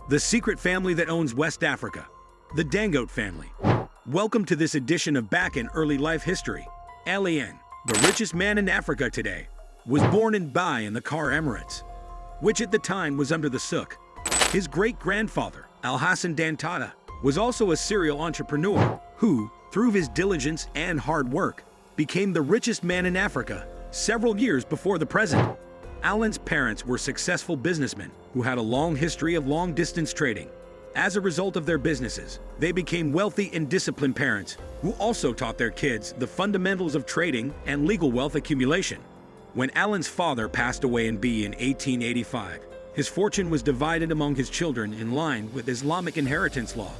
The secret family that owns West Africa. The Dangote family. Welcome to this edition of Back in Early Life History. Alien, the richest man in Africa today, was born in Bai in the Car Emirates, which at the time was under the Souk. His great-grandfather, Alhassan Dangote, was also a serial entrepreneur who, through his diligence and hard work, became the richest man in Africa several years before the present. Alan's parents were successful businessmen who had a long history of long-distance trading. As a result of their businesses, they became wealthy and disciplined parents who also taught their kids the fundamentals of trading and legal wealth accumulation. When Alan's father passed away in 1885, his fortune was divided among his children in line with Islamic inheritance law.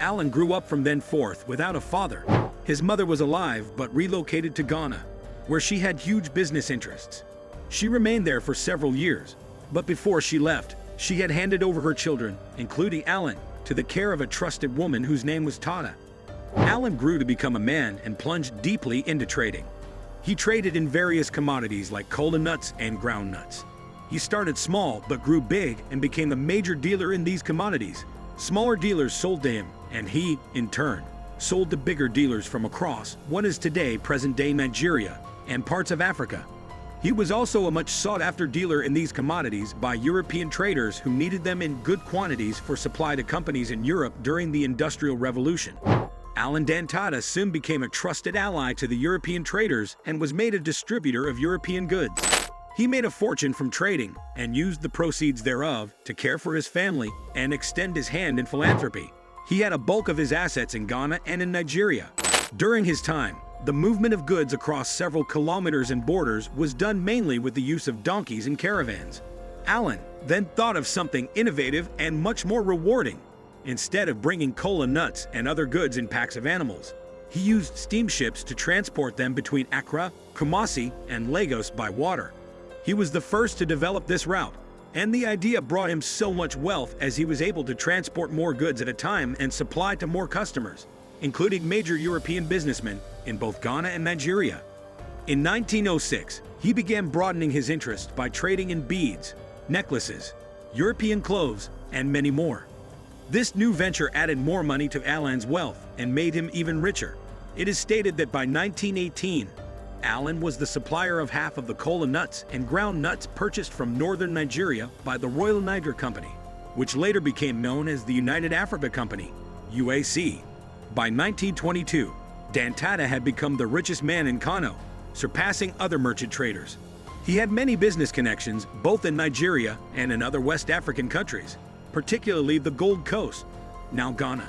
Alan grew up from then forth without a father. His mother was alive but relocated to Ghana, where she had huge business interests. She remained there for several years, but before she left, she had handed over her children, including Alan, to the care of a trusted woman whose name was Tata. Alan grew to become a man and plunged deeply into trading. He traded in various commodities like cola nuts and ground nuts. He started small but grew big and became a major dealer in these commodities. Smaller dealers sold to him, and he, in turn, sold to bigger dealers from across what is today present-day Nigeria and parts of Africa. He was also a much sought-after dealer in these commodities by European traders who needed them in good quantities for supply to companies in Europe during the Industrial Revolution. Alan Dangote soon became a trusted ally to the European traders and was made a distributor of European goods. He made a fortune from trading and used the proceeds thereof to care for his family and extend his hand in philanthropy. He had a bulk of his assets in Ghana and in Nigeria. During his time, the movement of goods across several kilometers and borders was done mainly with the use of donkeys and caravans. Alan then thought of something innovative and much more rewarding. Instead of bringing cola nuts and other goods in packs of animals, he used steamships to transport them between Accra, Kumasi, and Lagos by water. He was the first to develop this route, and the idea brought him so much wealth as he was able to transport more goods at a time and supply to more customers, including major European businessmen in both Ghana and Nigeria. In 1906, he began broadening his interest by trading in beads, necklaces, European clothes, and many more. This new venture added more money to Alan's wealth and made him even richer. It is stated that by 1918, Alan was the supplier of half of the cola nuts and ground nuts purchased from northern Nigeria by the Royal Niger Company, which later became known as the United Africa Company, UAC. By 1922, Dangote had become the richest man in Kano, surpassing other merchant traders. He had many business connections both in Nigeria and in other West African countries, particularly the Gold Coast, now Ghana.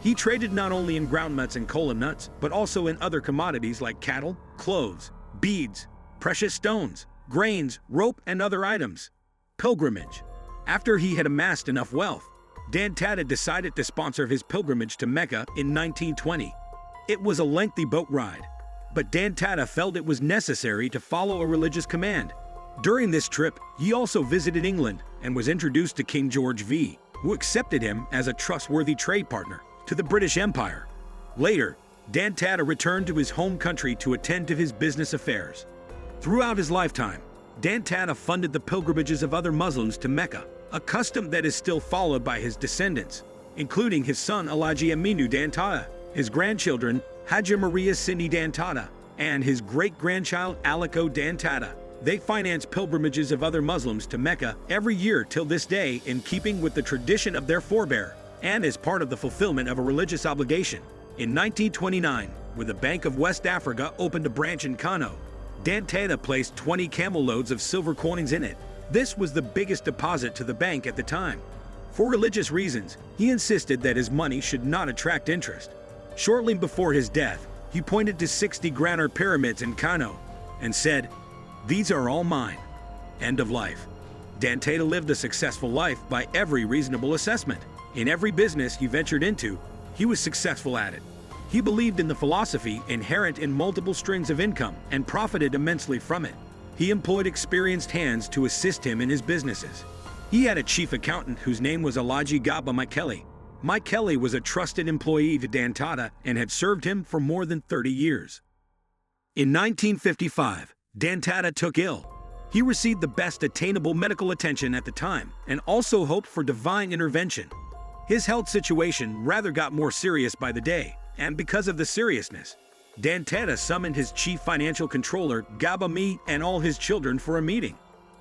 He traded not only in ground nuts and cola nuts, but also in other commodities like cattle, clothes, beads, precious stones, grains, rope, and other items. Pilgrimage. After he had amassed enough wealth, Dangote decided to sponsor his pilgrimage to Mecca in 1920. It was a lengthy boat ride, but Dangote felt it was necessary to follow a religious command. During this trip, he also visited England and was introduced to King George V, who accepted him as a trustworthy trade partner to the British Empire. Later, Dangote returned to his home country to attend to his business affairs. Throughout his lifetime, Dangote funded the pilgrimages of other Muslims to Mecca, a custom that is still followed by his descendants, including his son Alhaji Aminu Dangote, his grandchildren Haja Maria Cindy Dangote, and his great-grandchild Aliko Dangote. They finance pilgrimages of other Muslims to Mecca every year till this day in keeping with the tradition of their forebear and as part of the fulfillment of a religious obligation. In 1929, when the Bank of West Africa opened a branch in Kano, Dangote placed 20 camel loads of silver coins in it. This was the biggest deposit to the bank at the time. For religious reasons, he insisted that his money should not attract interest. Shortly before his death, he pointed to 60 granite pyramids in Kano and said, "These are all mine." End of life. Dangote lived a successful life by every reasonable assessment. In every business he ventured into, he was successful at it. He believed in the philosophy inherent in multiple streams of income and profited immensely from it. He employed experienced hands to assist him in his businesses. He had a chief accountant whose name was Alhaji Gaba Mikele. Mikele was a trusted employee to Dangote and had served him for more than 30 years. In 1955, Dangote took ill. He received the best attainable medical attention at the time and also hoped for divine intervention. His health situation rather got more serious by the day, and because of the seriousness, Dantata summoned his chief financial controller, Gabami, and all his children for a meeting.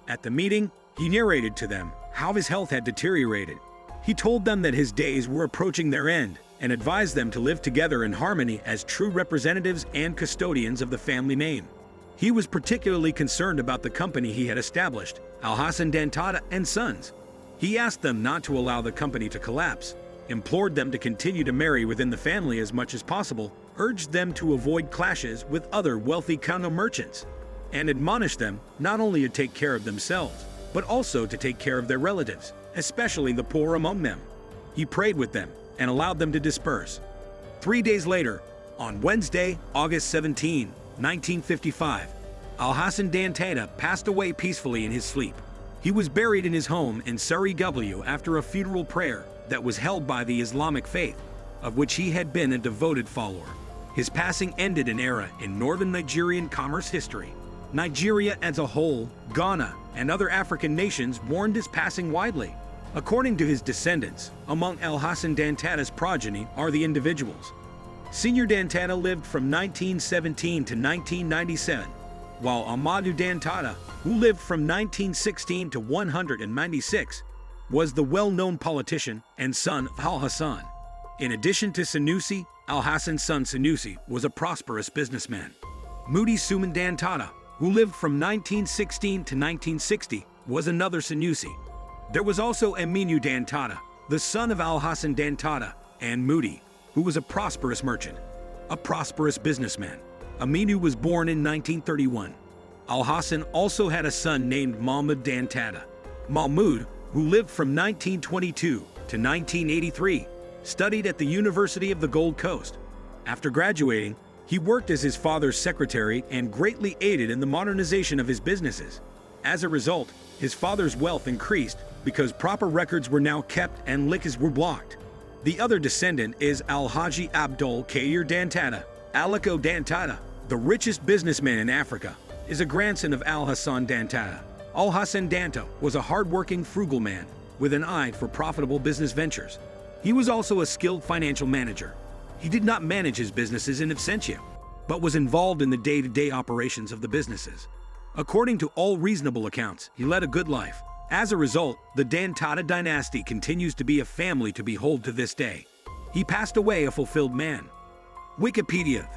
At the meeting, he narrated to them how his health had deteriorated. He told them that his days were approaching their end and advised them to live together in harmony as true representatives and custodians of the family name. He was particularly concerned about the company he had established, Alhazen Dantata and Sons. He asked them not to allow the company to collapse, implored them to continue to marry within the family as much as possible, urged them to avoid clashes with other wealthy condo merchants, and admonished them not only to take care of themselves, but also to take care of their relatives, especially the poor among them. He prayed with them and allowed them to disperse. 3 days later, on Wednesday, August 17, 1955, Alhazen Dantata passed away peacefully in his sleep. He was buried in his home in Surrey W after a funeral prayer that was held by the Islamic faith, of which he had been a devoted follower. His passing ended an era in northern Nigerian commerce history. Nigeria as a whole, Ghana, and other African nations mourned his passing widely. According to his descendants, among Alhazen Dantata's progeny are the individuals. Senior Dantata lived from 1917 to 1997, while Amadou Dantata, who lived from 1916 to 196, was the well-known politician and son of Alhazen. In addition to Sanusi, Alhazen's son Sanusi was a prosperous businessman. Moody Suman Dantata, who lived from 1916 to 1960, was another Sanusi. There was also Aminu Dantata, the son of Alhazen Dantata, and Moody, who was a prosperous merchant, a prosperous businessman. Aminu was born in 1931. Alhazen also had a son named Mahmud Dantata. Mahmud, who lived from 1922 to 1983, studied at the University of the Gold Coast. After graduating, he worked as his father's secretary and greatly aided in the modernization of his businesses. As a result, his father's wealth increased because proper records were now kept and likas were blocked. The other descendant is Alhaji Abdul Kair Dantata. Aliko Dangote, the richest businessman in Africa, is a grandson of Alhazen Dantata. Alhazen Dantata was a hard-working, frugal man with an eye for profitable business ventures. He was also a skilled financial manager. He did not manage his businesses in absentia, but was involved in the day-to-day operations of the businesses. According to all reasonable accounts, he led a good life. As a result, the Dantata dynasty continues to be a family to behold to this day. He passed away a fulfilled man. Wikipedia.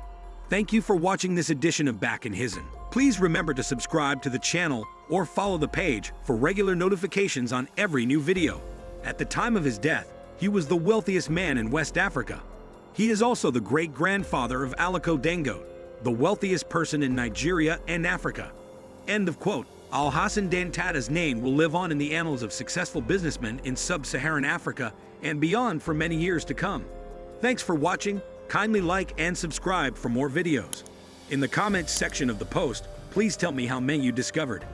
Thank you for watching this edition of Back in Hizen. Please remember to subscribe to the channel or follow the page for regular notifications on every new video. At the time of his death, he was the wealthiest man in West Africa. He is also the great-grandfather of Aliko Dangote, the wealthiest person in Nigeria and Africa. End of quote. Alhazen Dantata's name will live on in the annals of successful businessmen in sub-Saharan Africa and beyond for many years to come. Thanks for watching. Kindly like and subscribe for more videos. In the comments section of the post, please tell me how many you discovered.